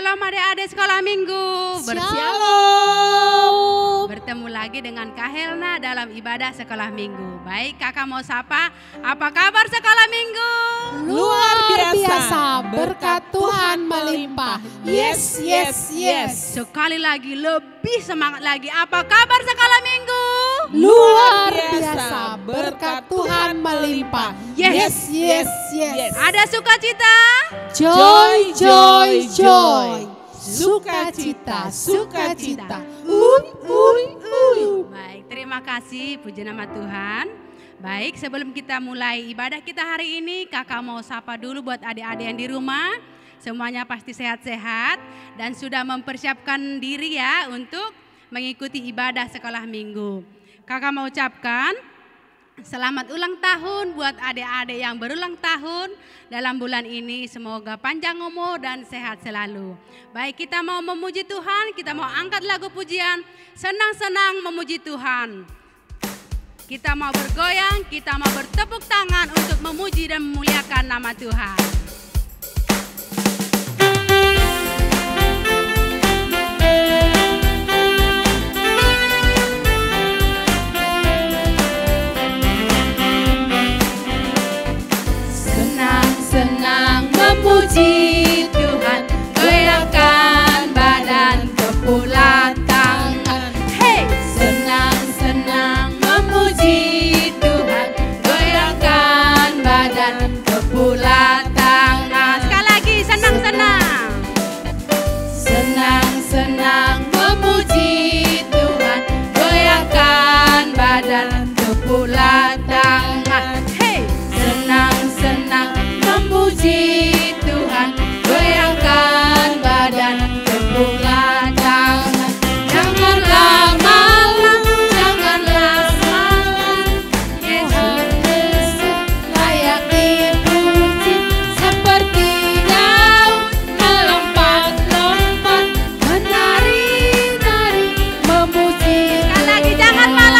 Shalom adik-adik sekolah minggu. Shalom. Bertemu lagi dengan Kak Helna dalam ibadah sekolah minggu. Baik, kakak mau sapa, apa kabar sekolah minggu? Luar biasa, berkat Tuhan melimpah. Yes, yes, yes. Sekali lagi, lebih semangat lagi, apa kabar sekolah minggu? Luar biasa, berkat Tuhan melimpah. Yes, yes, yes. Ada sukacita? Joy, joy, joy. Sukacita, sukacita. Baik, terima kasih, puji nama Tuhan. Baik, sebelum kita mulai ibadah kita hari ini, kakak mau sapa dulu buat adik-adik yang di rumah. Semuanya pasti sehat-sehat dan sudah mempersiapkan diri ya untuk mengikuti ibadah sekolah minggu. Kakak mau ucapkan selamat ulang tahun buat adik-adik yang berulang tahun dalam bulan ini. Semoga panjang umur dan sehat selalu. Baik, kita mau memuji Tuhan, kita mau angkat lagu pujian, senang-senang memuji Tuhan. Kita mau bergoyang, kita mau bertepuk tangan untuk memuji dan memuliakan nama Tuhan. Senang memuji Tuhan, goyangkan badan, kepulan tangan. Hey, senang-senang memuji Tuhan, goyangkan badan, kepulan tangan. Sekali lagi, senang-senang. Senang-senang memuji Tuhan, goyangkan badan, kepulan tangan. Hey, senang-senang memuji Tuhan, goyangkan badan, kepulan tangan. Janganlah malu, janganlah malu. Yesus layak dipuji, seperti Daud melompat-lompat, menari-nari, memuji. Sekali lagi, jangan malas.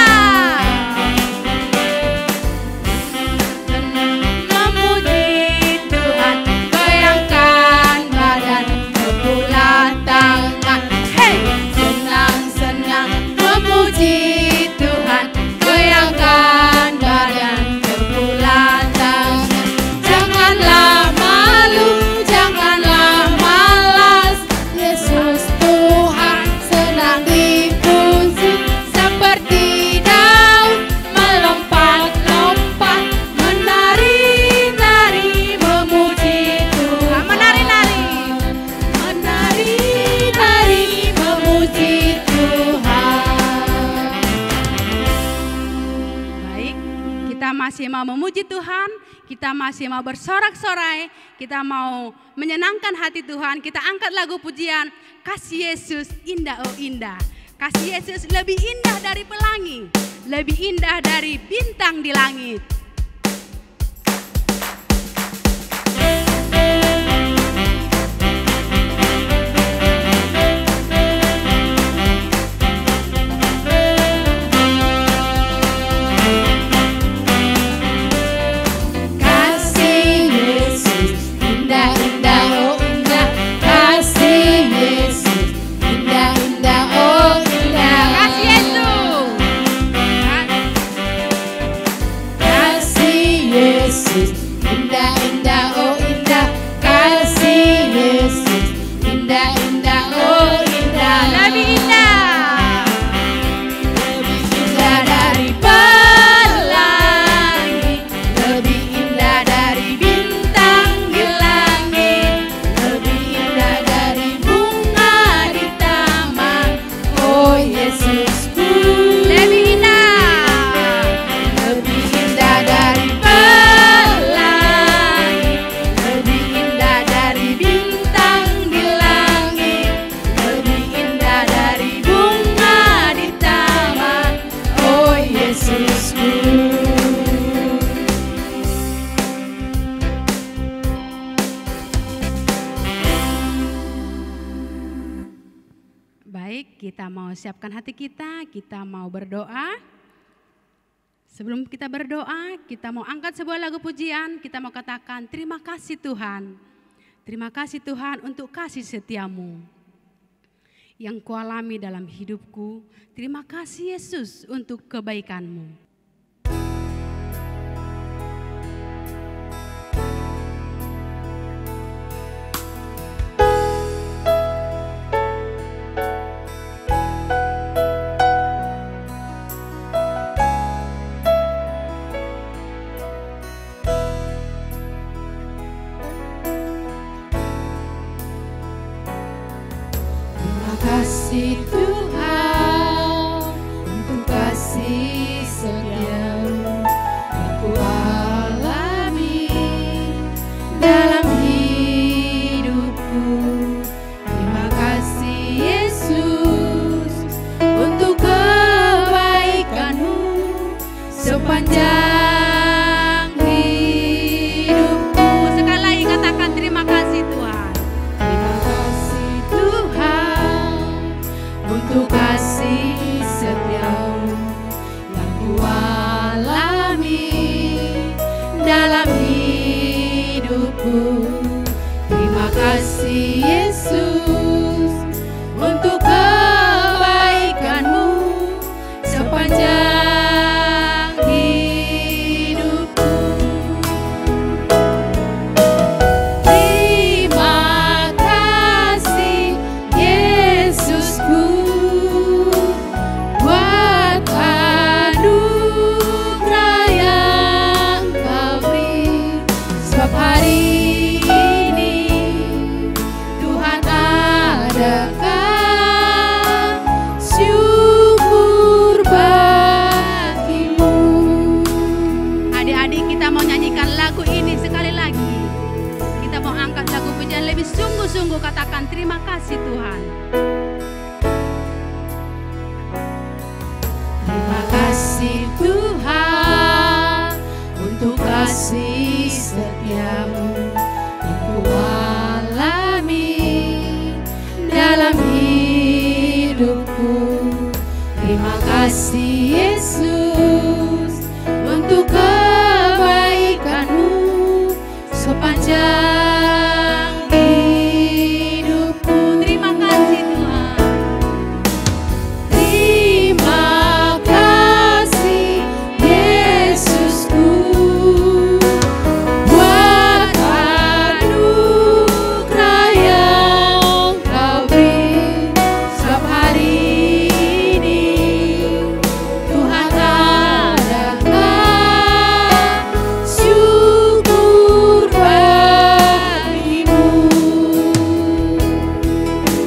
Masih mau memuji Tuhan, kita masih mau bersorak-sorai, kita mau menyenangkan hati Tuhan, kita angkat lagu pujian, kasih Yesus indah oh indah. Kasih Yesus lebih indah dari pelangi, lebih indah dari bintang di langit. Kita mau siapkan hati kita mau berdoa. Sebelum kita berdoa, kita mau angkat sebuah lagu pujian, kita mau katakan terima kasih Tuhan. Terima kasih Tuhan untuk kasih setiamu yang kualami dalam hidupku. Terima kasih Yesus untuk kebaikan-Mu. Kasih Tuhan untuk kasih setia-Mu yang kualami dalam hidupku. Terima kasih Yesus untuk kebaikan-Mu sepanjang hidupku. Sekali lagi katakan terima kasih Tuhan. Terima kasih Tuhan untuk kasih setiamu yang kualami dalam hidupku. Terima kasih Yesus untuk kebaikan-Mu sepanjang hidupku. Terima kasih Yesusku buat anugerah yang Kau beri. Sebab hari ini Tuhan adakan syukur bagi-Mu. Adik-adik, kita mau nyanyikan lagu ini sekali lagi. Kita mau angkat lagu pujian lebih sungguh-sungguh, katakan terima kasih Tuhan. Terima kasih Tuhan untuk kasih setiamu yang kualami dalam hidupku. Terima kasih Yesus untuk kebaikan-Mu sepanjang hidupku. Terima kasih Tuhan. Terima kasih Yesusku buat anugerah yang Kau beri. Sebab hari ini Tuhan adakan syukur bagi-Mu.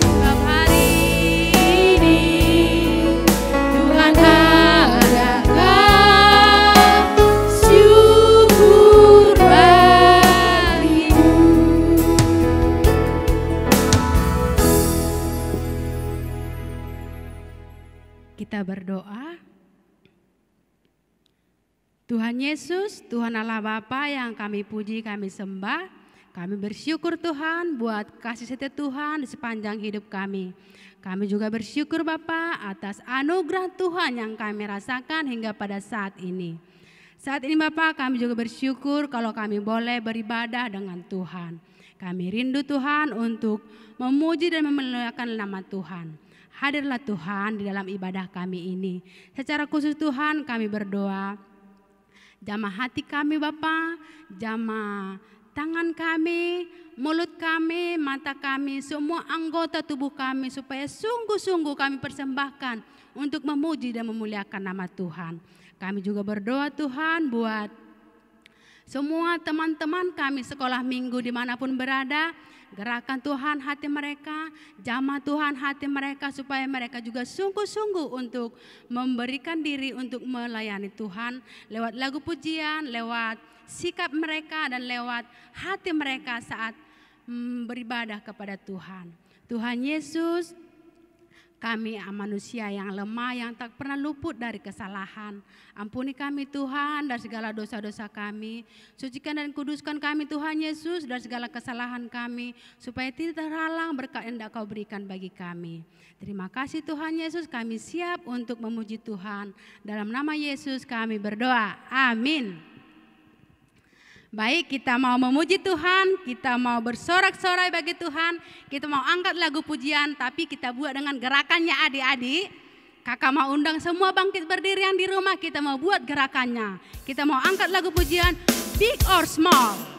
Sebab hari ini Tuhan adakan syukur bagi-Mu. Kita berdoa. Tuhan Yesus, Tuhan Allah Bapa yang kami puji, kami sembah. Kami bersyukur Tuhan buat kasih setia Tuhan di sepanjang hidup kami. Kami juga bersyukur Bapa atas anugerah Tuhan yang kami rasakan hingga pada saat ini. Saat ini Bapak, kami juga bersyukur kalau kami boleh beribadah dengan Tuhan. Kami rindu Tuhan untuk memuji dan memuliakan nama Tuhan. Hadirlah Tuhan di dalam ibadah kami ini. Secara khusus Tuhan kami berdoa, jamah hati kami Bapa, jamah tangan kami, mulut kami, mata kami, semua anggota tubuh kami, supaya sungguh-sungguh kami persembahkan untuk memuji dan memuliakan nama Tuhan. Kami juga berdoa Tuhan buat semua teman-teman kami sekolah minggu dimanapun berada. Gerakan Tuhan hati mereka, jamah Tuhan hati mereka, supaya mereka juga sungguh-sungguh untuk memberikan diri untuk melayani Tuhan lewat lagu pujian, lewat sikap mereka dan lewat hati mereka saat beribadah kepada Tuhan. Tuhan Yesus, kami manusia yang lemah, yang tak pernah luput dari kesalahan. Ampuni kami Tuhan dari segala dosa-dosa kami. Sucikan dan kuduskan kami Tuhan Yesus dari segala kesalahan kami, supaya tidak terhalang berkat yang Kau berikan bagi kami. Terima kasih Tuhan Yesus, kami siap untuk memuji Tuhan. Dalam nama Yesus kami berdoa, amin. Baik, kita mau memuji Tuhan, kita mau bersorak-sorai bagi Tuhan, kita mau angkat lagu pujian, tapi kita buat dengan gerakannya adik-adik. Kakak mau undang semua bangkit berdiri yang di rumah, kita mau buat gerakannya. Kita mau angkat lagu pujian, big or small.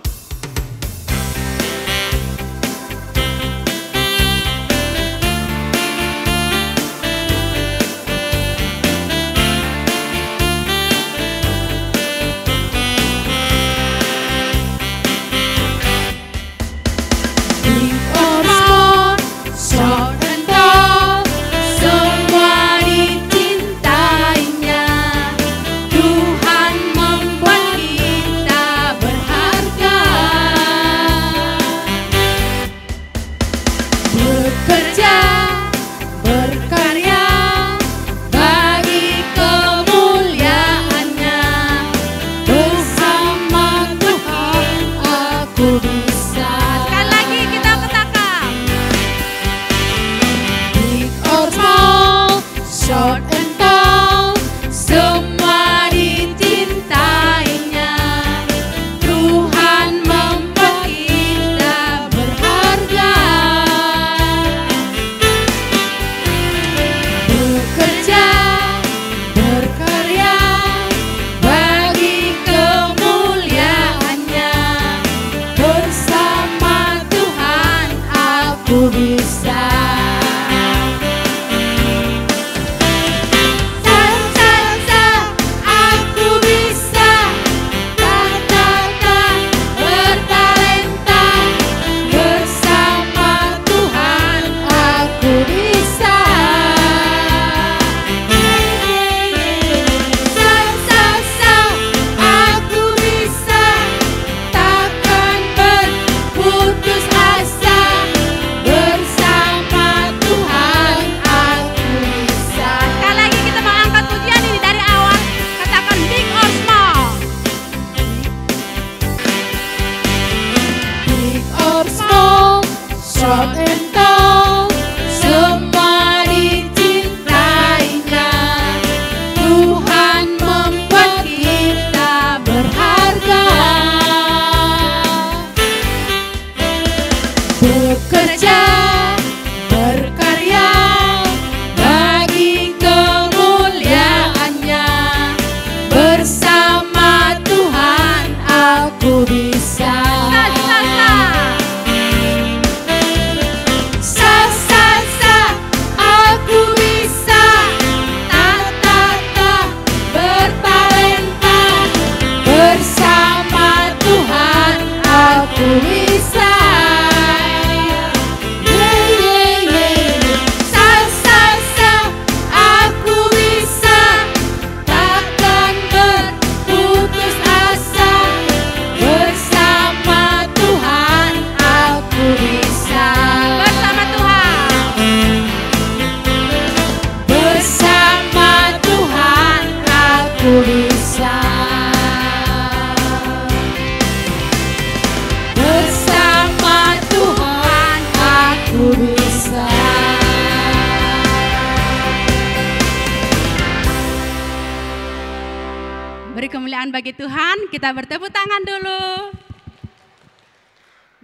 Bagi Tuhan, kita bertepuk tangan dulu.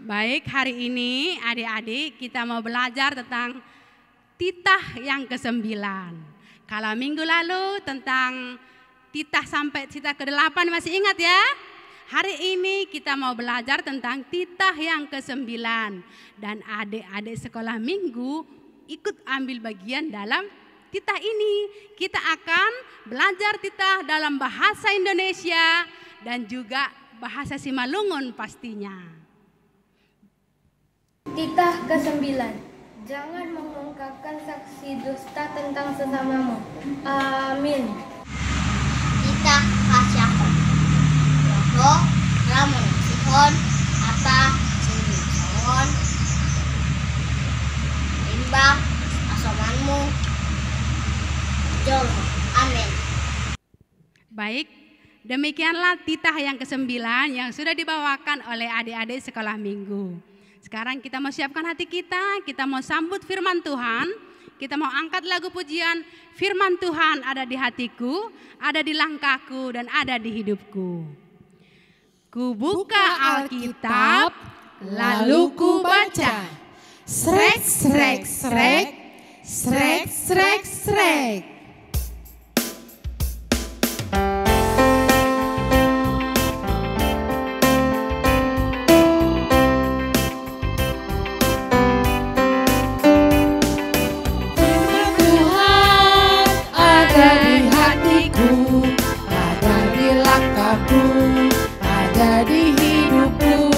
Baik, hari ini adik-adik kita mau belajar tentang titah yang ke-9. Kalau minggu lalu tentang titah sampai titah ke-8 masih ingat ya? Hari ini kita mau belajar tentang titah yang ke-9. Dan adik-adik sekolah minggu ikut ambil bagian dalam titah ini. Kita akan belajar titah dalam bahasa Indonesia dan juga bahasa Simalungun pastinya. Titah ke-9. Jangan mengungkapkan saksi dusta tentang sesamamu. Amin. Titah kasyakan. Yoho, Ramon, Sihon, Ata, Sihon, Limbang, asomanmu. Amin. Baik, demikianlah titah yang ke-9 yang sudah dibawakan oleh adik-adik sekolah minggu. Sekarang kita mau siapkan hati kita mau sambut firman Tuhan, kita mau angkat lagu pujian, firman Tuhan ada di hatiku, ada di langkahku, dan ada di hidupku. Ku buka Alkitab, lalu ku baca. Srek, srek, srek, srek, srek, srek. Firman Tuhan ada di hatiku, ada di langkahku, ada di hidupku,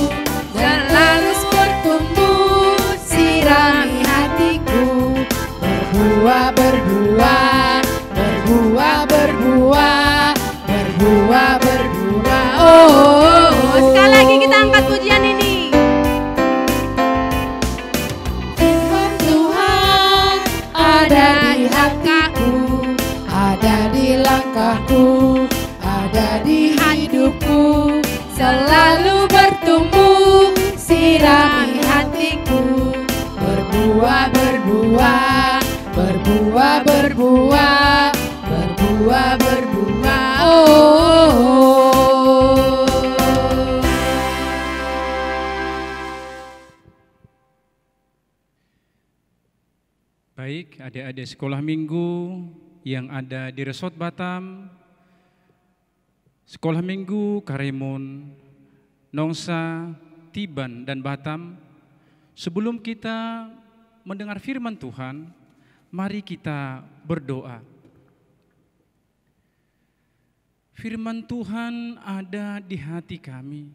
selalu bertumbuh, sirami hatiku, berbuah, berbuah, berbuah, berbuah, berbuah, berbuah. Oh, Sekali lagi kita angkat pujian ini. Firman Tuhan ada di hatiku, ada di langkahku, ada di hidupku, selalu bertumbuh, sirami hatiku, berbuah, berbuah, berbuah, berbuah, berbuah, berbuah. Oh. Baik, adik-adik sekolah minggu yang ada di Resort Batam, sekolah minggu Karimun, Nongsa, Tiban, dan Batam. Sebelum kita mendengar firman Tuhan, mari kita berdoa. Firman Tuhan ada di hati kami,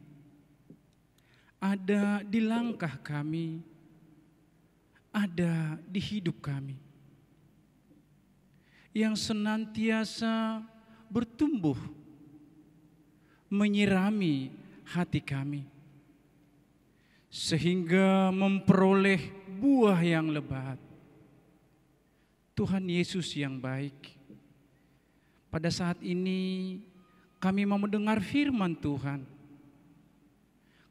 ada di langkah kami, ada di hidup kami, yang senantiasa bertumbuh, menyirami hati kami, sehingga memperoleh buah yang lebat. Tuhan Yesus yang baik, pada saat ini kami mau mendengar firman Tuhan.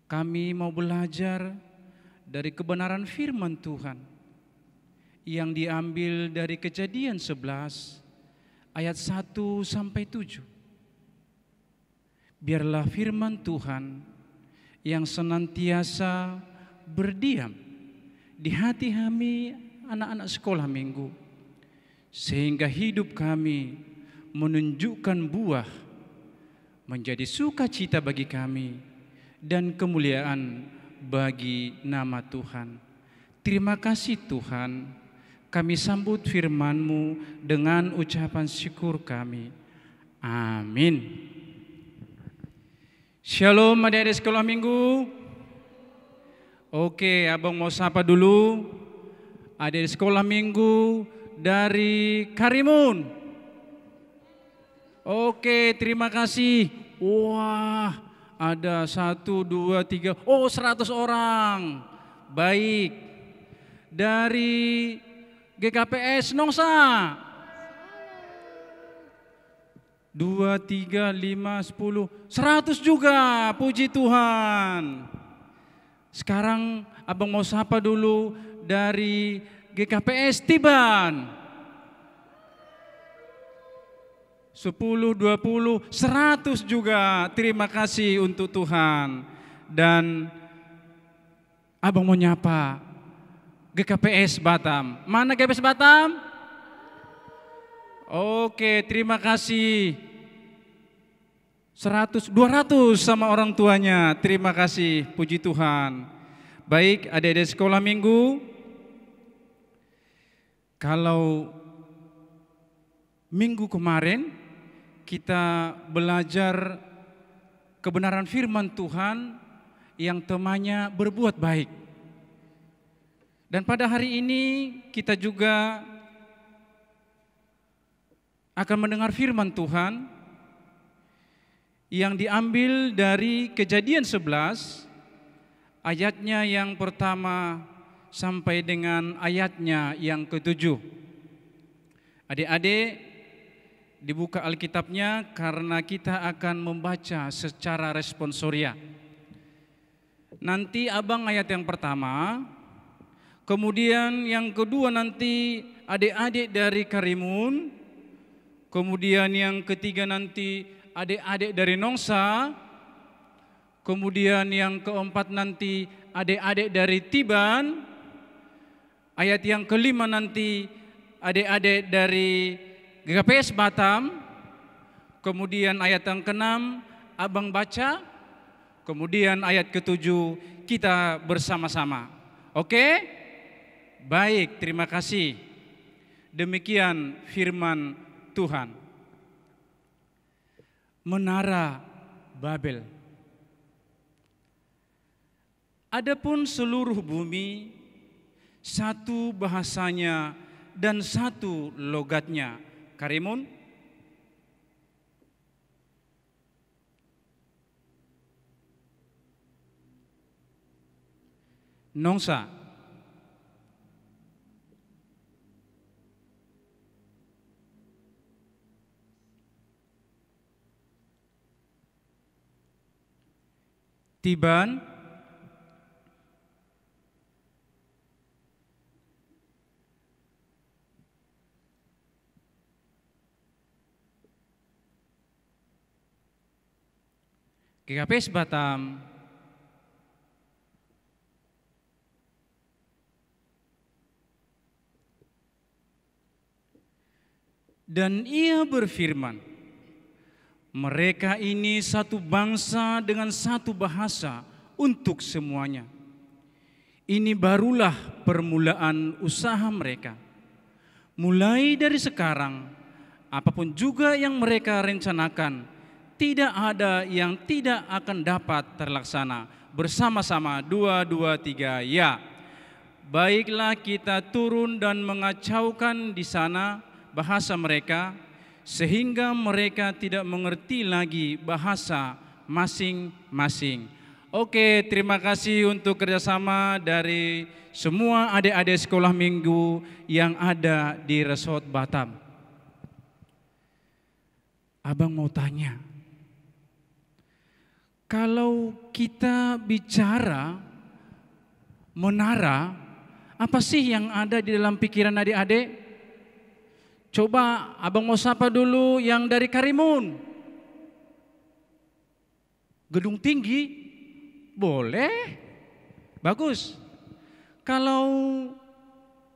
Kami mau belajar dari kebenaran firman Tuhan yang diambil dari Kejadian 11 ayat 1 sampai 7. Biarlah firman Tuhan yang senantiasa berdiam di hati kami anak-anak sekolah minggu, sehingga hidup kami menunjukkan buah, menjadi sukacita bagi kami dan kemuliaan bagi nama Tuhan. Terima kasih Tuhan, kami sambut firman-Mu dengan ucapan syukur kami. Amin. Shalom adik-adik sekolah minggu. Oke, abang mau sapa dulu adik sekolah minggu dari Karimun. Oke, terima kasih. Wah, ada 1, 2, 3, 100 orang. Baik. Dari GKPS Nongsa. 2, 3, 5, 10, 100 juga, puji Tuhan. Sekarang abang mau sapa dulu dari GKPS Tiban. 10, 20, 100 juga, terima kasih untuk Tuhan. Dan abang mau nyapa GKPS Batam. Mana GKPS Batam? Oke, terima kasih. 100, 200 sama orang tuanya. Terima kasih, puji Tuhan. Baik, adik-adik sekolah minggu. Kalau minggu kemarin kita belajar kebenaran firman Tuhan yang temanya berbuat baik. Dan pada hari ini kita juga akan mendengar firman Tuhan yang diambil dari Kejadian 11 ayatnya yang pertama sampai dengan ayatnya yang ke-7. Adik-adik dibuka Alkitabnya karena kita akan membaca secara responsoria. Nanti abang ayat yang pertama, kemudian yang kedua nanti adik-adik dari Karimun, kemudian yang ketiga nanti adik-adik dari Nongsa, Kemudian yang keempat nanti adik-adik dari Tiban. Ayat yang kelima nanti adik-adik dari GKPS Batam. Kemudian ayat yang keenam abang baca. Kemudian ayat ketujuh kita bersama-sama. Oke? Baik, terima kasih. Demikian firman Tuhan. Menara Babel. Adapun seluruh bumi, satu bahasanya dan satu logatnya. Karimun? Nongsa. Tiban. GKPS Batam. Dan ia berfirman, mereka ini satu bangsa dengan satu bahasa untuk semuanya. Ini barulah permulaan usaha mereka. Mulai dari sekarang, apapun juga yang mereka rencanakan, tidak ada yang tidak akan dapat terlaksana. Bersama-sama 2, 2, 3, ya. Baiklah kita turun dan mengacaukan di sana bahasa mereka, sehingga mereka tidak mengerti lagi bahasa masing-masing. Oke, terima kasih untuk kerjasama dari semua adik-adik sekolah minggu yang ada di Resort Batam. Abang mau tanya, kalau kita bicara menara, apa sih yang ada di dalam pikiran adik-adik? Coba abang mau sapa dulu yang dari Karimun. Gedung tinggi? Boleh. Bagus. Kalau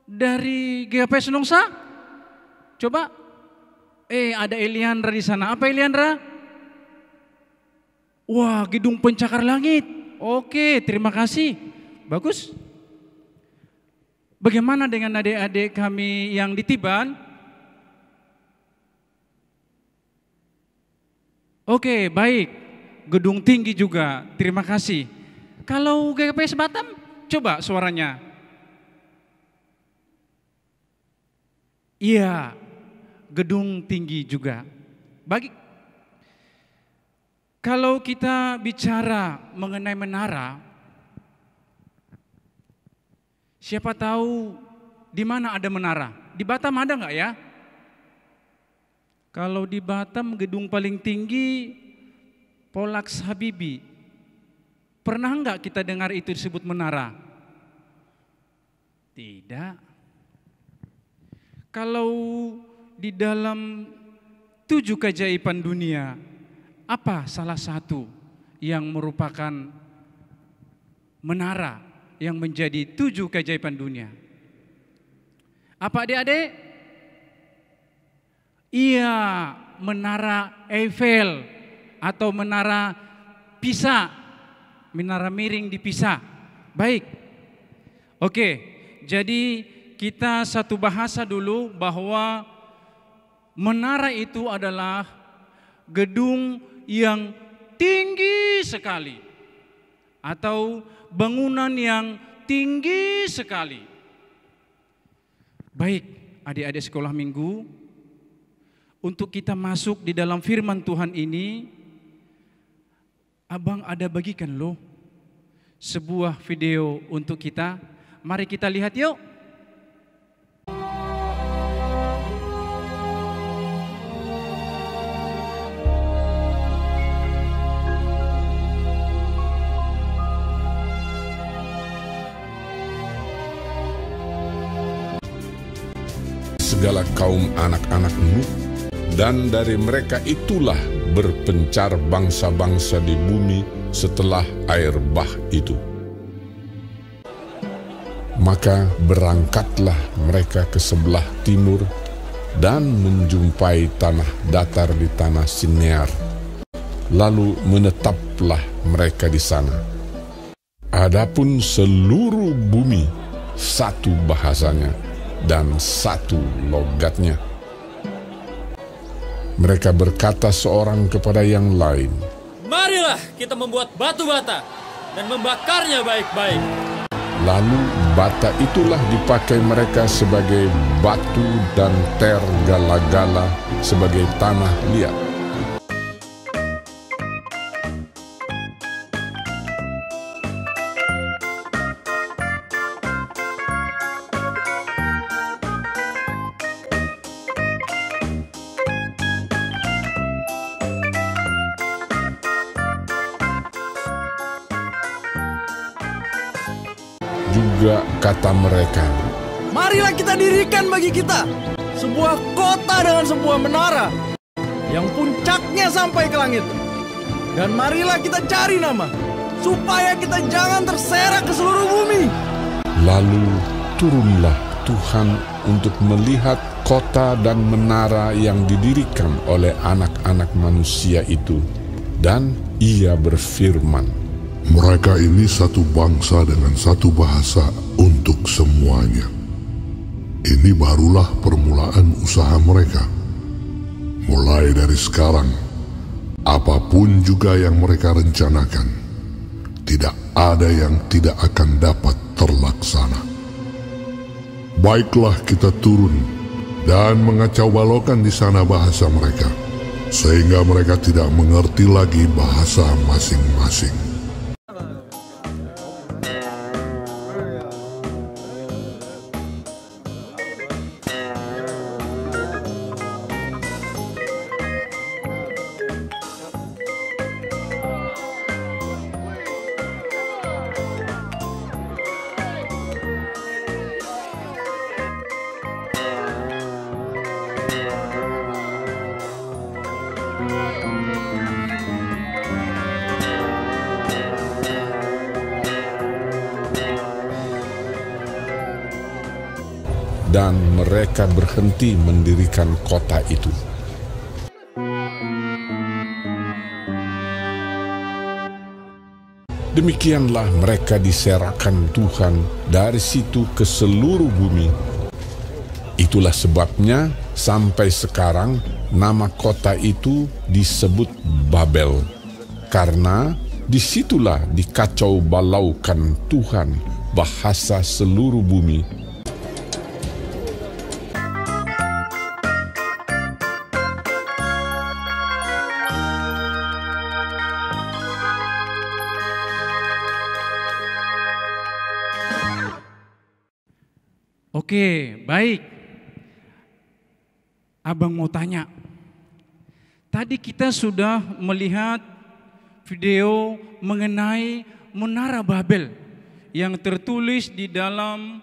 dari GKPS Nongsa? Coba. Ada Eliandra di sana. Apa Eliandra? Wah, gedung pencakar langit. Oke, terima kasih. Bagus. Bagaimana dengan adik-adik kami yang di Tiban? Oke, baik. Gedung tinggi juga. Terima kasih. Kalau GKPS Batam, coba suaranya. Iya, gedung tinggi juga. Kalau kita bicara mengenai menara, siapa tahu di mana ada menara? Di Batam ada nggak ya? Kalau di Batam gedung paling tinggi Polaks Habibie. Pernah enggak kita dengar itu disebut menara? Tidak. Kalau di dalam 7 keajaiban dunia, apa salah satu yang merupakan menara yang menjadi 7 keajaiban dunia? Apa adik-adik? Iya, menara Eiffel atau menara Pisa, menara miring di Pisa. Baik, oke, jadi kita satu bahasa dulu bahwa menara itu adalah gedung yang tinggi sekali atau bangunan yang tinggi sekali. Baik, adik-adik sekolah minggu, untuk kita masuk di dalam firman Tuhan ini, abang ada bagikan loh sebuah video untuk kita. Mari kita lihat yuk. Segala kaum anak-anak Nuh, dan dari mereka itulah berpencar bangsa-bangsa di bumi setelah air bah itu. Maka berangkatlah mereka ke sebelah timur dan menjumpai tanah datar di tanah Sinear. Lalu menetaplah mereka di sana. Adapun seluruh bumi satu bahasanya dan satu logatnya. Mereka berkata seorang kepada yang lain, "Marilah kita membuat batu bata dan membakarnya baik-baik." Lalu bata itulah dipakai mereka sebagai batu dan tergala-gala sebagai tanah liat. Juga kata mereka, Marilah kita dirikan bagi kita sebuah kota dengan sebuah menara yang puncaknya sampai ke langit. Dan marilah kita cari nama, supaya kita jangan terserak ke seluruh bumi. Lalu turunlah Tuhan untuk melihat kota dan menara yang didirikan oleh anak-anak manusia itu. Dan ia berfirman, mereka ini satu bangsa dengan satu bahasa untuk semuanya. Ini barulah permulaan usaha mereka. Mulai dari sekarang, apapun juga yang mereka rencanakan, tidak ada yang tidak akan dapat terlaksana. Baiklah kita turun dan mengacau balaukan di sana bahasa mereka, sehingga mereka tidak mengerti lagi bahasa masing-masing. Dan mereka berhenti mendirikan kota itu. Demikianlah mereka diserahkan Tuhan dari situ ke seluruh bumi. Itulah sebabnya sampai sekarang nama kota itu disebut Babel, karena disitulah dikacau balaukan Tuhan bahasa seluruh bumi. Oke, baik. Abang mau tanya. Tadi kita sudah melihat video mengenai Menara Babel yang tertulis di dalam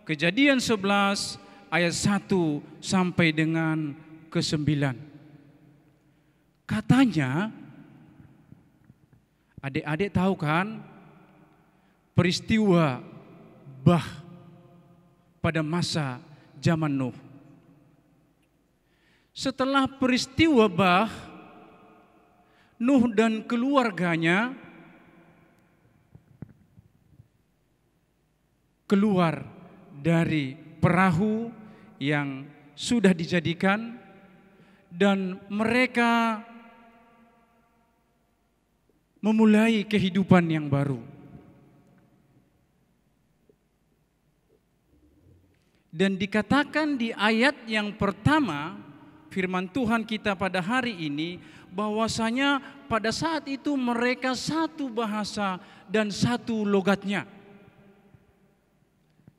Kejadian 11 ayat 1 sampai dengan ke-9. Katanya, adik-adik tahu kan peristiwa bah pada masa zaman Nuh. Setelah peristiwa bah, Nuh dan keluarganya keluar dari perahu yang sudah dijadikan dan mereka memulai kehidupan yang baru. Dan dikatakan di ayat yang pertama firman Tuhan kita pada hari ini bahwasanya pada saat itu mereka satu bahasa dan satu logatnya.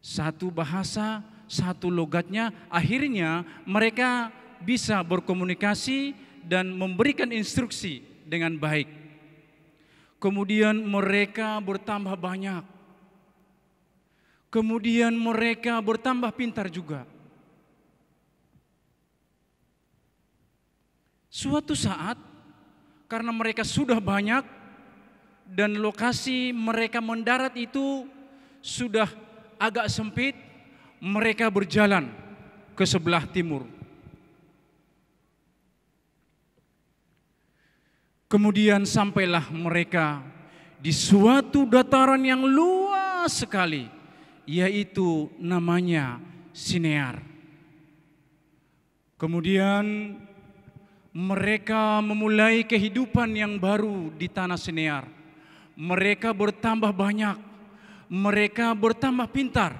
Satu bahasa, satu logatnya, akhirnya mereka bisa berkomunikasi dan memberikan instruksi dengan baik. Kemudian mereka bertambah banyak. Kemudian mereka bertambah pintar juga. Suatu saat, karena mereka sudah banyak, dan lokasi mereka mendarat itu sudah agak sempit. Mereka berjalan ke sebelah timur. Kemudian sampailah mereka di suatu dataran yang luas sekali, yaitu namanya Sinear. Kemudian mereka memulai kehidupan yang baru di tanah Sinear. Mereka bertambah banyak, mereka bertambah pintar.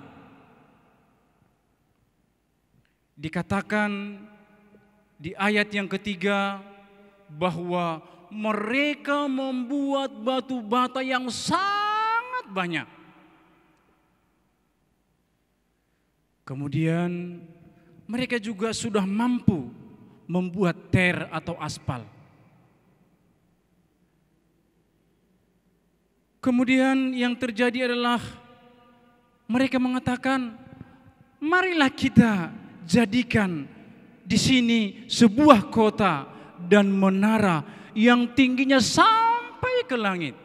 Dikatakan di ayat yang ketiga bahwa mereka membuat batu bata yang sangat banyak. Kemudian mereka juga sudah mampu membuat ter atau aspal. Kemudian yang terjadi adalah mereka mengatakan, marilah kita jadikan di sini sebuah kota dan menara yang tingginya sampai ke langit.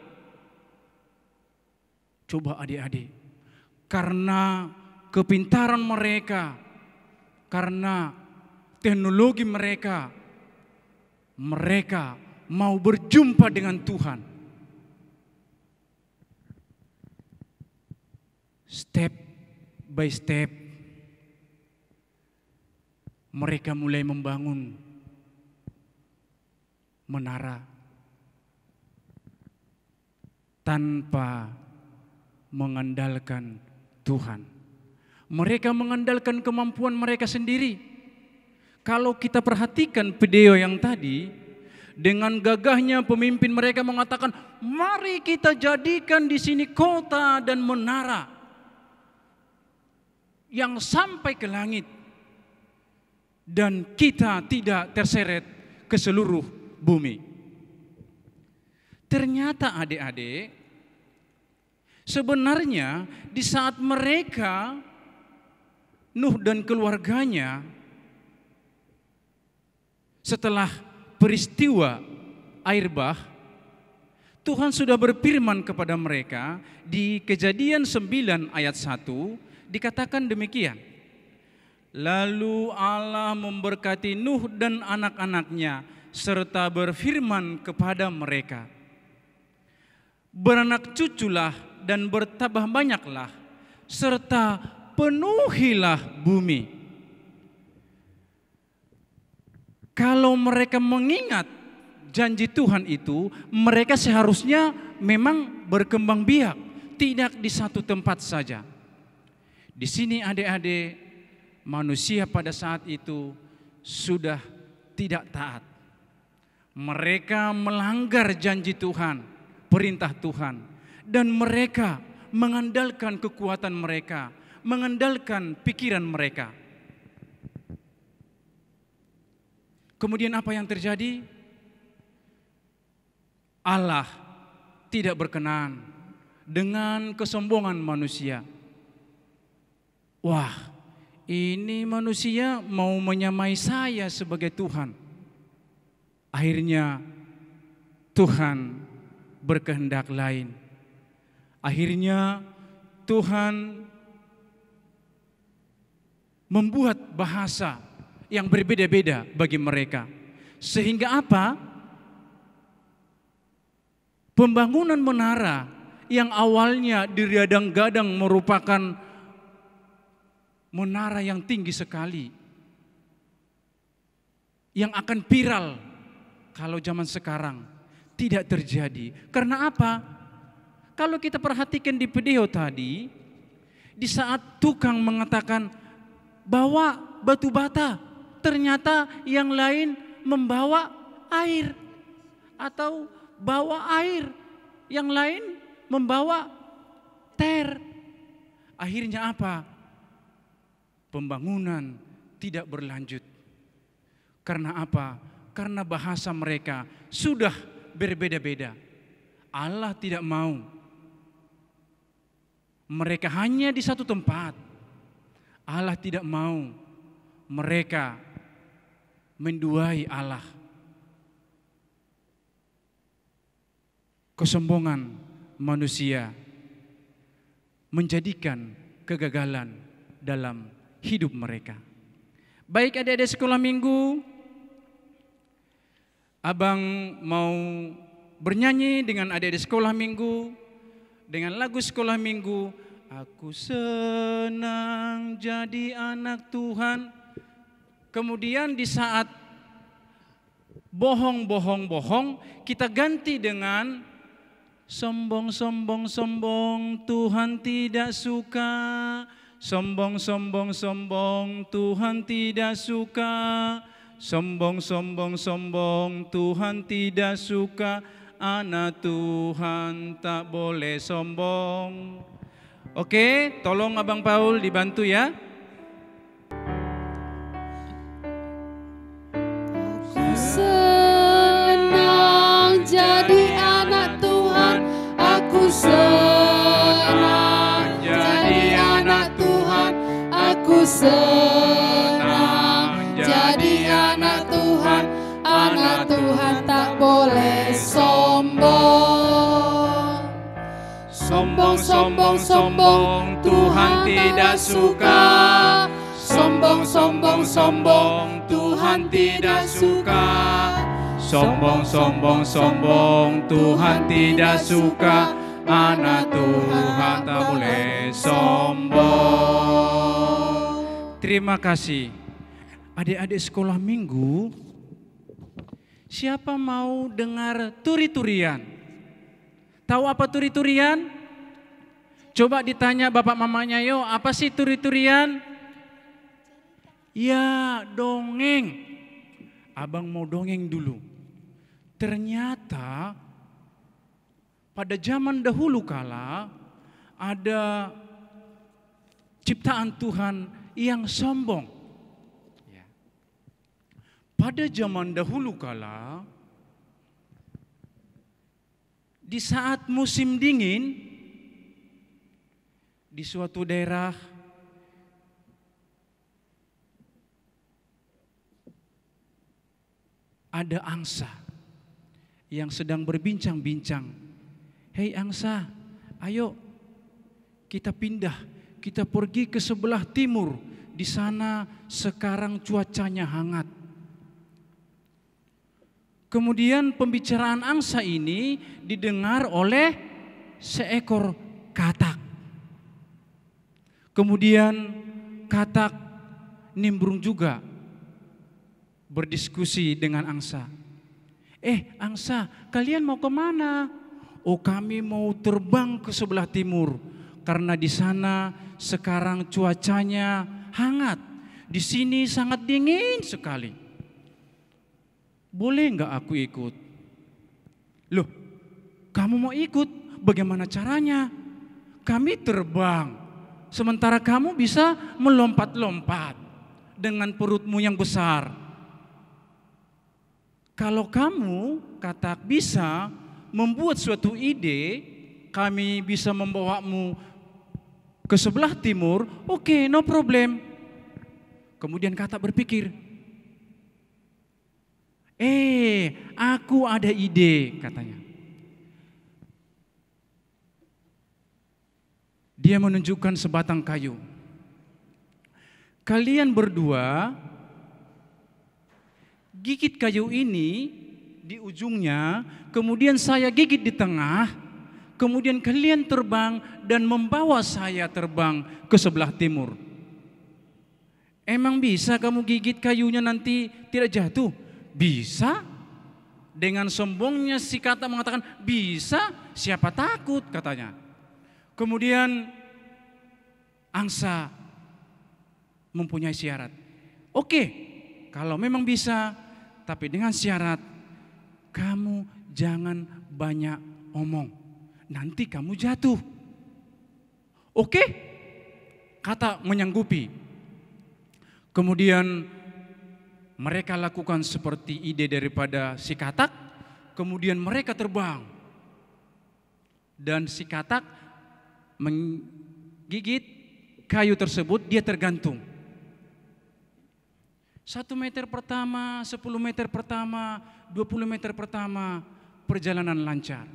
Coba adik-adik, karena kepintaran mereka, karena teknologi mereka, mereka mau berjumpa dengan Tuhan. Step by step, mereka mulai membangun menara tanpa mengandalkan Tuhan. Mereka mengandalkan kemampuan mereka sendiri. Kalau kita perhatikan video yang tadi, dengan gagahnya pemimpin mereka mengatakan, mari kita jadikan di sini kota dan menara yang sampai ke langit, dan kita tidak terseret ke seluruh bumi. Ternyata adik-adik, sebenarnya di saat mereka, Nuh dan keluarganya, setelah peristiwa air bah, Tuhan sudah berfirman kepada mereka di Kejadian 9 ayat 1, dikatakan demikian. Lalu Allah memberkati Nuh dan anak-anaknya serta berfirman kepada mereka, beranak cuculah dan bertambah banyaklah serta penuhilah bumi. Kalau mereka mengingat janji Tuhan itu, mereka seharusnya memang berkembang biak, tidak di satu tempat saja. Di sini adik-adik, manusia pada saat itu sudah tidak taat. Mereka melanggar janji Tuhan, perintah Tuhan, dan mereka mengandalkan kekuatan mereka, mengandalkan pikiran mereka. Kemudian apa yang terjadi? Allah tidak berkenan dengan kesombongan manusia. Wah, ini manusia mau menyamai saya sebagai Tuhan. Akhirnya Tuhan berkehendak lain. Akhirnya Tuhan membuat bahasa yang berbeda-beda bagi mereka. Sehingga apa? Pembangunan menara yang awalnya digadang-gadang merupakan menara yang tinggi sekali, yang akan viral kalau zaman sekarang, tidak terjadi. Karena apa? Kalau kita perhatikan di video tadi, di saat tukang mengatakan bawa batu bata, ternyata yang lain membawa air, atau bawa air, yang lain membawa ter. Akhirnya apa? Pembangunan tidak berlanjut. Karena apa? Karena bahasa mereka sudah berbeda-beda. Allah tidak mau mereka hanya di satu tempat. Allah tidak mau mereka menduai Allah. Kesombongan manusia menjadikan kegagalan dalam hidup mereka. Baik adik-adik sekolah minggu, Abang mau bernyanyi dengan adik-adik sekolah minggu dengan lagu sekolah minggu, Aku senang jadi anak Tuhan. Kemudian di saat bohong, kita ganti dengan sombong, Tuhan tidak suka. Sombong, Tuhan tidak suka. Sombong, Tuhan tidak suka. Anak Tuhan tak boleh sombong. Oke, tolong Abang Paul dibantu ya. Aku senang jadi anak Tuhan. Aku senang jadi anak Tuhan. Aku senang jadi anak Tuhan. Anak Tuhan tak boleh sombong. Sombong, Tuhan tidak suka. Sombong, Tuhan tidak suka. Sombong, Tuhan tidak suka. Anak Tuhan tak boleh sombong. Terima kasih. Adik-adik sekolah minggu, siapa mau dengar turi-turian? Tahu apa turi-turian? Coba ditanya bapak mamanya, yo apa sih turi-turian? Ya dongeng. Abang mau dongeng dulu. Ternyata pada zaman dahulu kala ada ciptaan Tuhan yang sombong. Pada zaman dahulu kala, di saat musim dingin, di suatu daerah ada angsa yang sedang berbincang-bincang. Hei angsa, ayo kita pindah, kita pergi ke sebelah timur. Di sana sekarang cuacanya hangat. Kemudian pembicaraan angsa ini didengar oleh seekor katak. Kemudian katak nimbrung juga berdiskusi dengan angsa. Angsa, kalian mau kemana? Oh, kami mau terbang ke sebelah timur karena di sana sekarang cuacanya hangat. Di sini sangat dingin sekali. Boleh enggak aku ikut? Loh, kamu mau ikut? Bagaimana caranya? Kami terbang. Sementara kamu bisa melompat-lompat dengan perutmu yang besar. Kalau kamu, katak, bisa membuat suatu ide, kami bisa membawamu ke sebelah timur, oke, no problem. Kemudian katak berpikir, aku ada ide, katanya. Dia menunjukkan sebatang kayu. Kalian berdua gigit kayu ini di ujungnya, kemudian saya gigit di tengah, kemudian kalian terbang dan membawa saya terbang ke sebelah timur. Emang bisa kamu gigit kayunya nanti tidak jatuh? Bisa. Dengan sombongnya si katak mengatakan, bisa, siapa takut, katanya. Kemudian angsa mempunyai syarat. Oke, kalau memang bisa, tapi dengan syarat kamu jangan banyak omong. Nanti kamu jatuh. Oke? Katak menyanggupi. Kemudian mereka lakukan seperti ide daripada si katak. Kemudian mereka terbang. Dan si katak menggigit kayu tersebut, dia tergantung. 1 meter pertama, 10 meter pertama, 20 meter pertama, perjalanan lancar.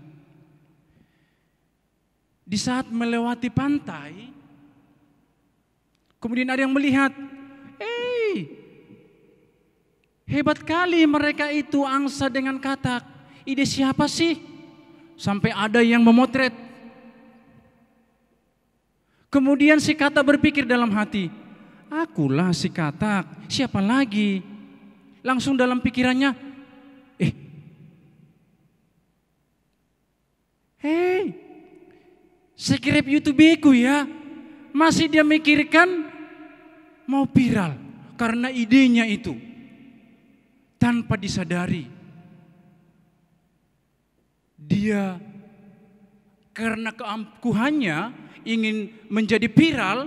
Di saat melewati pantai, kemudian ada yang melihat, hebat kali mereka itu angsa dengan katak. Ide siapa sih? Sampai ada yang memotret. Kemudian si katak berpikir dalam hati, akulah si katak, siapa lagi? Langsung dalam pikirannya, subscribe YouTube-ku ya. Masih dia mikirkan mau viral karena idenya itu. Tanpa disadari, dia karena keangkuhannya ingin menjadi viral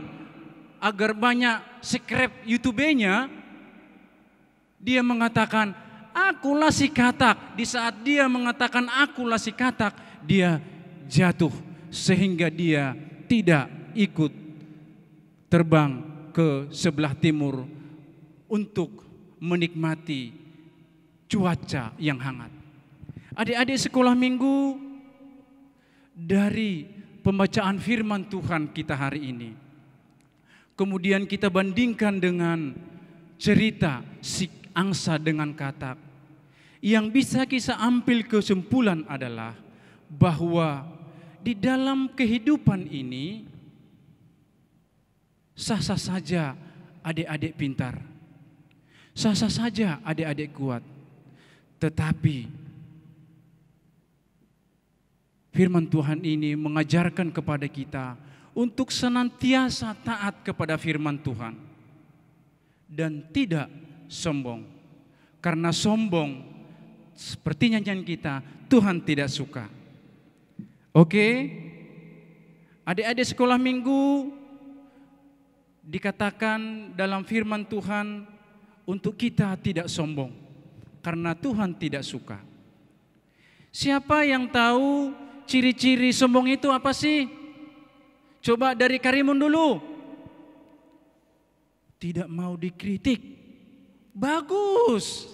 agar banyak subscribe YouTube-nya, dia mengatakan, akulah si katak. Di saat dia mengatakan akulah si katak, dia jatuh sehingga dia tidak ikut terbang ke sebelah timur untuk menikmati cuaca yang hangat. Adik-adik sekolah minggu, dari pembacaan firman Tuhan kita hari ini, kemudian kita bandingkan dengan cerita si angsa dengan katak, yang bisa kita ambil kesimpulan adalah bahwa di dalam kehidupan ini sah-sah saja adik-adik pintar, sah-sah saja adik-adik kuat, tetapi firman Tuhan ini mengajarkan kepada kita untuk senantiasa taat kepada firman Tuhan dan tidak sombong. Karena sombong seperti nyanyian kita, Tuhan tidak suka. Oke, adik-adik sekolah minggu, dikatakan dalam firman Tuhan untuk kita tidak sombong karena Tuhan tidak suka. Siapa yang tahu ciri-ciri sombong itu apa sih? Coba dari Karimun dulu. Tidak mau dikritik. Bagus.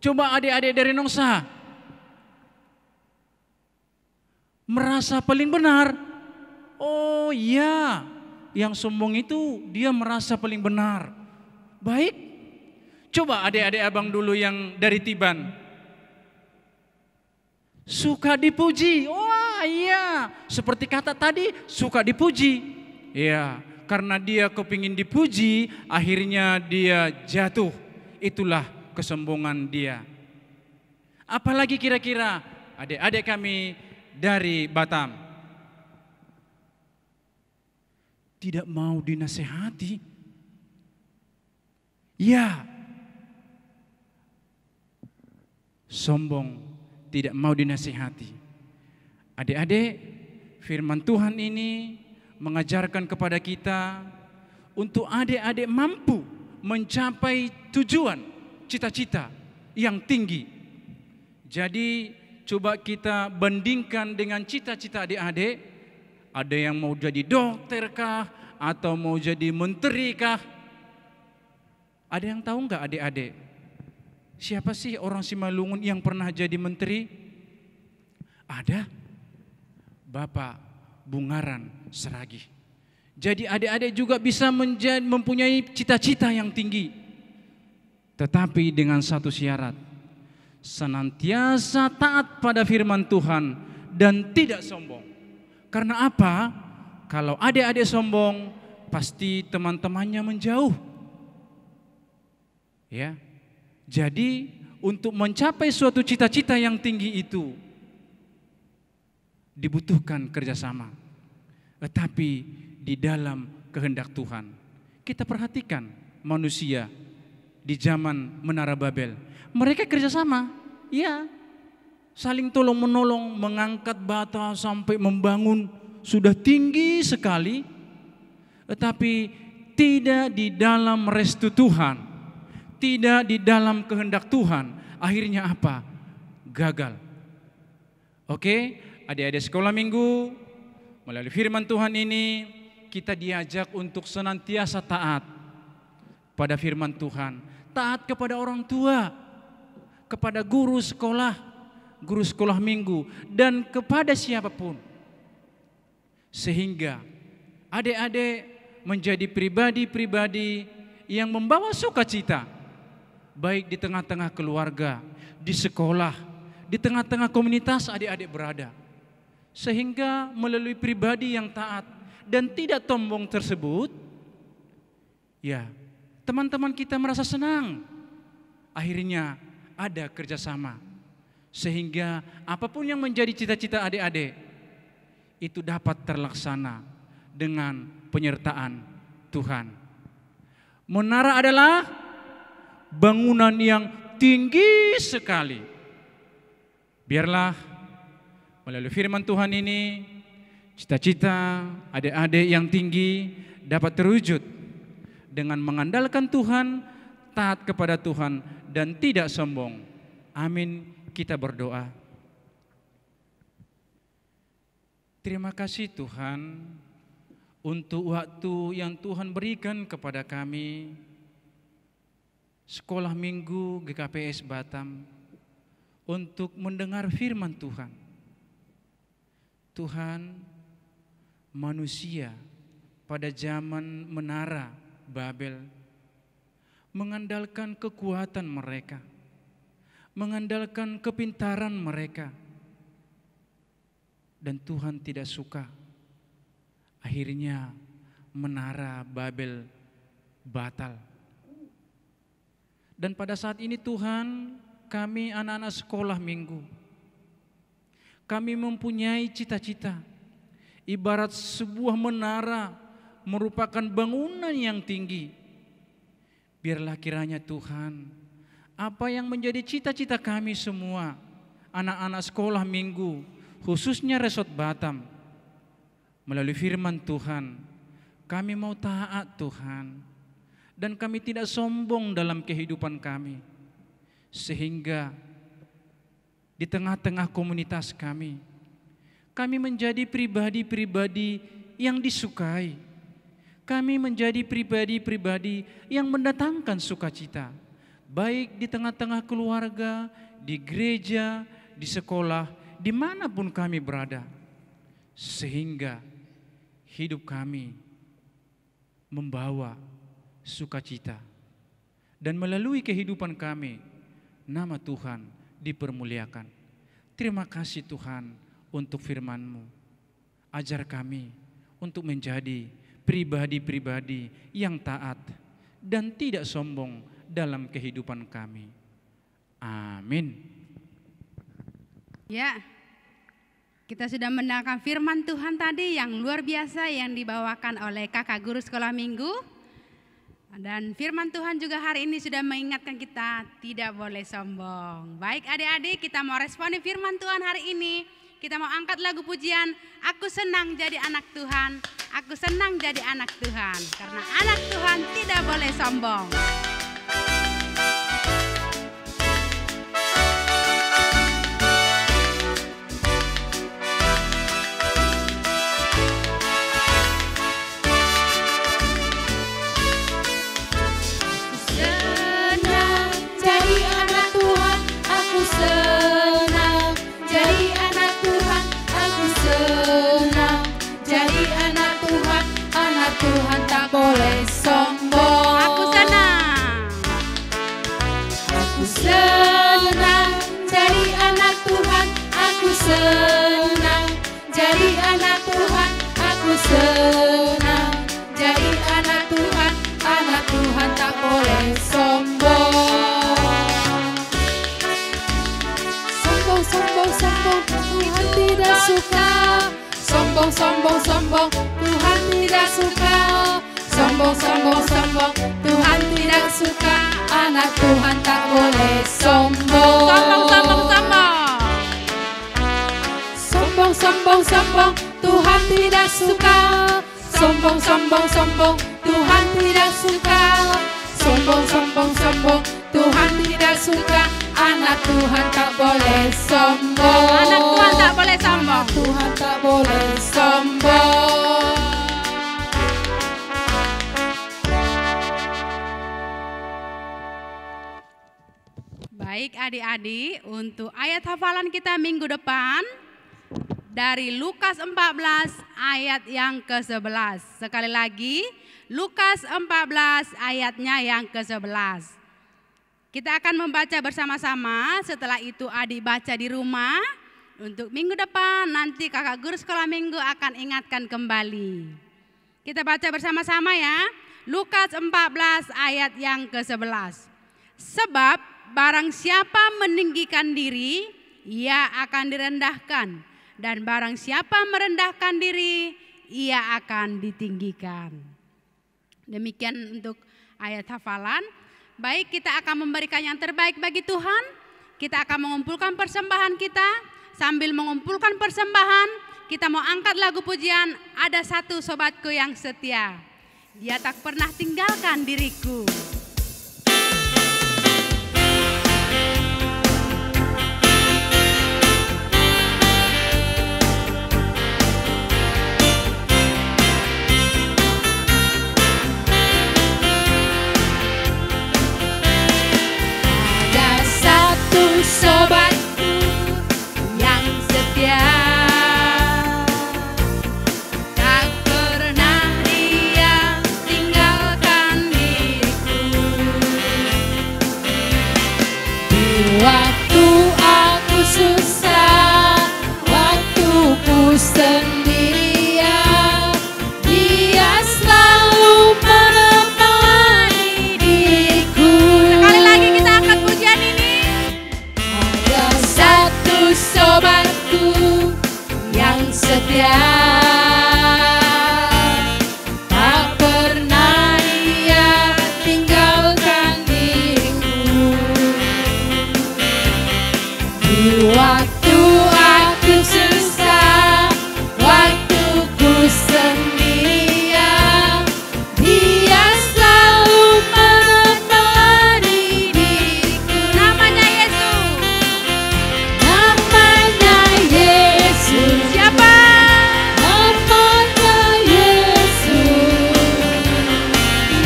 Coba adik-adik dari Nongsa. Merasa paling benar. Oh iya, yang sombong itu dia merasa paling benar. Baik. Coba adik-adik abang dulu yang dari Tiban. Suka dipuji. Wah iya, seperti kata tadi, suka dipuji. Iya, karena dia kepingin dipuji, akhirnya dia jatuh. Itulah kesombongan dia. Apalagi kira-kira adik-adik kami dari Batam. Tidak mau dinasehati. Ya, sombong, tidak mau dinasihati. Adik-adik, firman Tuhan ini mengajarkan kepada kita untuk adik-adik mampu mencapai tujuan, cita-cita yang tinggi. Jadi coba kita bandingkan dengan cita-cita adik-adik. Ada yang mau jadi dokter kah? Atau mau jadi menteri kah? Ada yang tahu enggak adik-adik? Siapa sih orang Simalungun yang pernah jadi menteri? Ada. Bapak Bungaran Seragih. Jadi adik-adik juga bisa mempunyai cita-cita yang tinggi. Tetapi dengan satu syarat. Senantiasa taat pada firman Tuhan dan tidak sombong. Karena apa? Kalau adik-adik sombong, pasti teman-temannya menjauh. Ya. Jadi untuk mencapai suatu cita-cita yang tinggi itu dibutuhkan kerjasama. Tetapi di dalam kehendak Tuhan. Kita perhatikan manusia di zaman Menara Babel. Mereka kerjasama, ya, saling tolong menolong, mengangkat bata sampai membangun sudah tinggi sekali. Tetapi tidak di dalam restu Tuhan. Tidak di dalam kehendak Tuhan. Akhirnya apa? Gagal. Oke, adik-adik sekolah minggu, melalui firman Tuhan ini kita diajak untuk senantiasa taat pada firman Tuhan. Taat kepada orang tua, kepada guru sekolah minggu, dan kepada siapapun. Sehingga adik-adik menjadi pribadi-pribadi yang membawa sukacita, baik di tengah-tengah keluarga, di sekolah, di tengah-tengah komunitas adik-adik berada. Sehingga melalui pribadi yang taat dan tidak sombong tersebut, ya, teman-teman kita merasa senang. Akhirnya ada kerjasama. Sehingga apapun yang menjadi cita-cita adik-adik, itu dapat terlaksana dengan penyertaan Tuhan. Menara adalah bangunan yang tinggi sekali. Biarlah melalui firman Tuhan ini, cita-cita adik-adik yang tinggi dapat terwujud dengan mengandalkan Tuhan, taat kepada Tuhan, dan tidak sombong. Amin. Kita berdoa. Terima kasih Tuhan untuk waktu yang Tuhan berikan kepada kami, Sekolah Minggu GKPS Batam, untuk mendengar firman Tuhan. Tuhan, manusia pada zaman menara Babel mengandalkan kekuatan mereka, mengandalkan kepintaran mereka, dan Tuhan tidak suka. Akhirnya menara Babel batal. Dan pada saat ini Tuhan, kami anak-anak sekolah minggu, kami mempunyai cita-cita. Ibarat sebuah menara merupakan bangunan yang tinggi. Biarlah kiranya Tuhan, apa yang menjadi cita-cita kami semua, anak-anak sekolah minggu, khususnya Resort Batam, melalui firman Tuhan, kami mau taat Tuhan, dan kami tidak sombong dalam kehidupan kami, sehingga di tengah-tengah komunitas kami menjadi pribadi-pribadi yang disukai. Kami menjadi pribadi-pribadi yang mendatangkan sukacita, baik di tengah-tengah keluarga, di gereja, di sekolah, dimanapun kami berada. Sehingga hidup kami membawa sukacita. Dan melalui kehidupan kami, nama Tuhan dipermuliakan. Terima kasih Tuhan untuk firman-Mu. Ajar kami untuk menjadi pribadi-pribadi yang taat dan tidak sombong dalam kehidupan kami. Amin. Ya, kita sudah mendengarkan firman Tuhan tadi yang luar biasa yang dibawakan oleh kakak guru sekolah minggu. Dan firman Tuhan juga hari ini sudah mengingatkan kita tidak boleh sombong. Baik adik-adik, kita mau responi firman Tuhan hari ini. Kita mau angkat lagu pujian, aku senang jadi anak Tuhan, aku senang jadi anak Tuhan. Karena anak Tuhan tidak boleh sombong. Tuhan tak boleh sombong. Aku senang. Aku senang jadi anak Tuhan. Aku senang jadi anak Tuhan. Aku senang jadi anak Tuhan. Anak Tuhan tak boleh sombong. Sombong, sombong, sombong, Tuhan tidak suka. Sombong, sombong, sombong, Tuhan tidak suka. Sombong, sombong, sombong, Tuhan tidak suka. Anak Tuhan tak boleh sombong. Sombong, sombong, sombong. Sombong, sombong, sombong, Tuhan tidak suka. Sombong, sombong, sombong, Tuhan tidak suka. Sombong, sombong, sombong, Tuhan tidak suka. Anak Tuhan tak boleh sombong. Anak Tuhan tak boleh sombong. Tuhan tak boleh sombong. Baik adik-adik, untuk ayat hafalan kita minggu depan dari Lukas 14 ayat yang ke-11. Sekali lagi, Lukas 14 ayatnya yang ke-11. Kita akan membaca bersama-sama, setelah itu adik baca di rumah. Untuk minggu depan nanti kakak guru sekolah minggu akan ingatkan kembali. Kita baca bersama-sama ya. Lukas 14 ayat yang ke-11. Sebab barang siapa meninggikan diri, ia akan direndahkan. Dan barang siapa merendahkan diri, ia akan ditinggikan. Demikian untuk ayat hafalan. Baik, kita akan memberikan yang terbaik bagi Tuhan. Kita akan mengumpulkan persembahan kita. Sambil mengumpulkan persembahan, kita mau angkat lagu pujian. Ada satu sobatku yang setia, dia tak pernah tinggalkan diriku. Ada satu sobatku yang setia, tak pernah dia tinggalkan diriku. Di waktu aku susah, waktuku sendirian, dia selalu menemani diriku. Sekali lagi kita angkat pujian ini. Ada satu sobatku yang setia, tak pernah dia tinggalkan diriku. Di waktu aku susah, waktuku sendirian, dia selalu menemani diriku. Namanya Yesus. Namanya Yesus. Siapa? Namanya Yesus.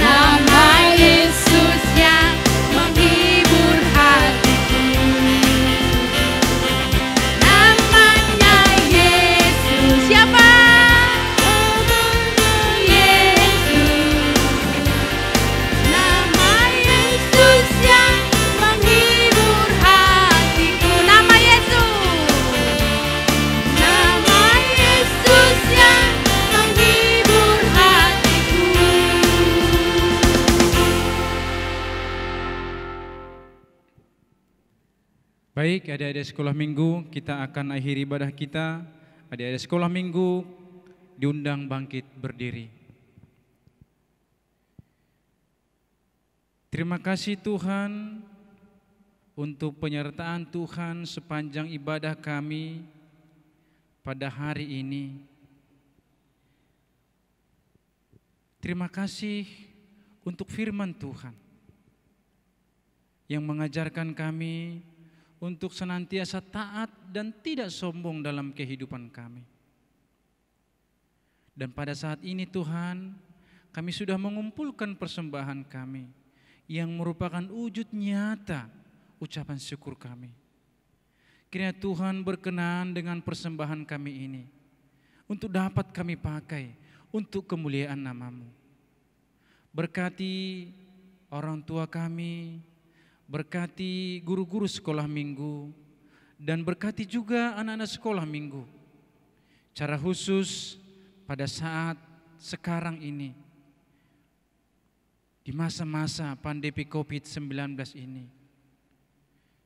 Nama Yesus yang menghibur hatiku. Namanya Yesus. Siapa? Yesus. Nama Yesus yang menghibur hatiku. Nama Yesus. Nama Yesus yang menghibur hatiku. Baik, adik-adik sekolah minggu, kita akan akhiri ibadah kita. Adik-adik sekolah minggu diundang bangkit berdiri. Terima kasih Tuhan untuk penyertaan Tuhan sepanjang ibadah kami pada hari ini. Terima kasih untuk firman Tuhan yang mengajarkan kami untuk senantiasa taat dan tidak sombong dalam kehidupan kami. Dan pada saat ini Tuhan, kami sudah mengumpulkan persembahan kami yang merupakan wujud nyata ucapan syukur kami. Kiranya Tuhan berkenan dengan persembahan kami ini untuk dapat kami pakai untuk kemuliaan nama-Mu. Berkati orang tua kami, berkati guru-guru sekolah minggu, dan berkati juga anak-anak sekolah minggu. Cara khusus pada saat sekarang ini, di masa-masa pandemi COVID-19 ini,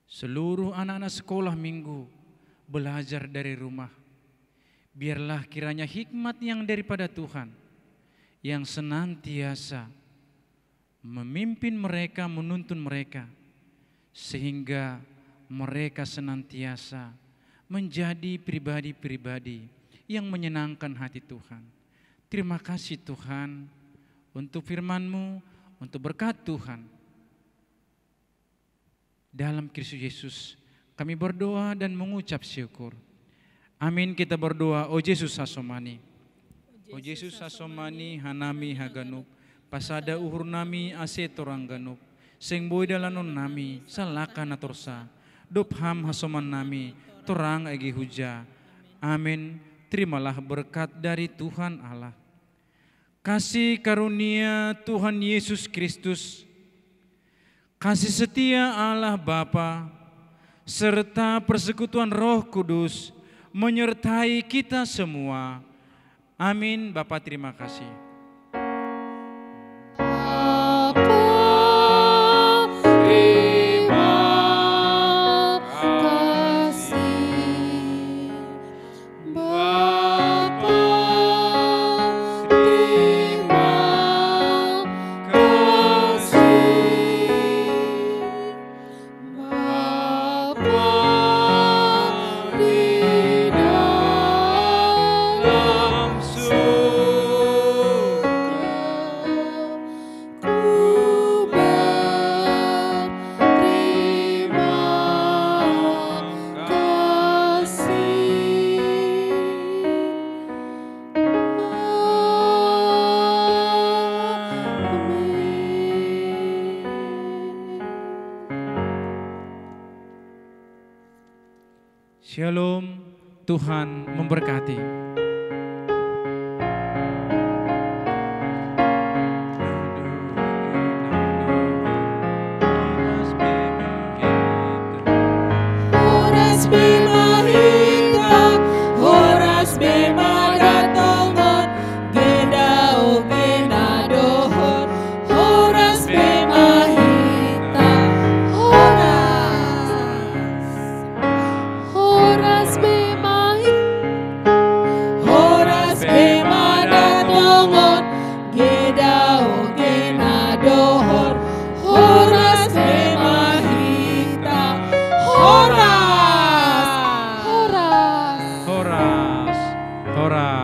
seluruh anak-anak sekolah minggu belajar dari rumah. Biarlah kiranya hikmat yang daripada Tuhan yang senantiasa memimpin mereka, menuntun mereka, sehingga mereka senantiasa menjadi pribadi-pribadi yang menyenangkan hati Tuhan. Terima kasih Tuhan untuk firman-Mu, untuk berkat Tuhan. Dalam Kristus Yesus kami berdoa dan mengucap syukur. Amin. Kita berdoa. O Yesus asomani, O Yesus asomani hanami haganup, pasada uhur nami ase torang ganup, sing boy dalanon nami salaka na torsa, dopham hasoman nami torang agi huja. Amin. Terimalah berkat dari Tuhan Allah. Kasih karunia Tuhan Yesus Kristus, kasih setia Allah Bapa, serta persekutuan Roh Kudus menyertai kita semua. Amin. Bapa, terima kasih. Shalom, Tuhan memberkati. Horas bema hita, horas bema datongon, geda o gena dohon, horas bema hita, horas bema hita, horas bema datongon, geda o gena dohon, horas bema hita, Horas.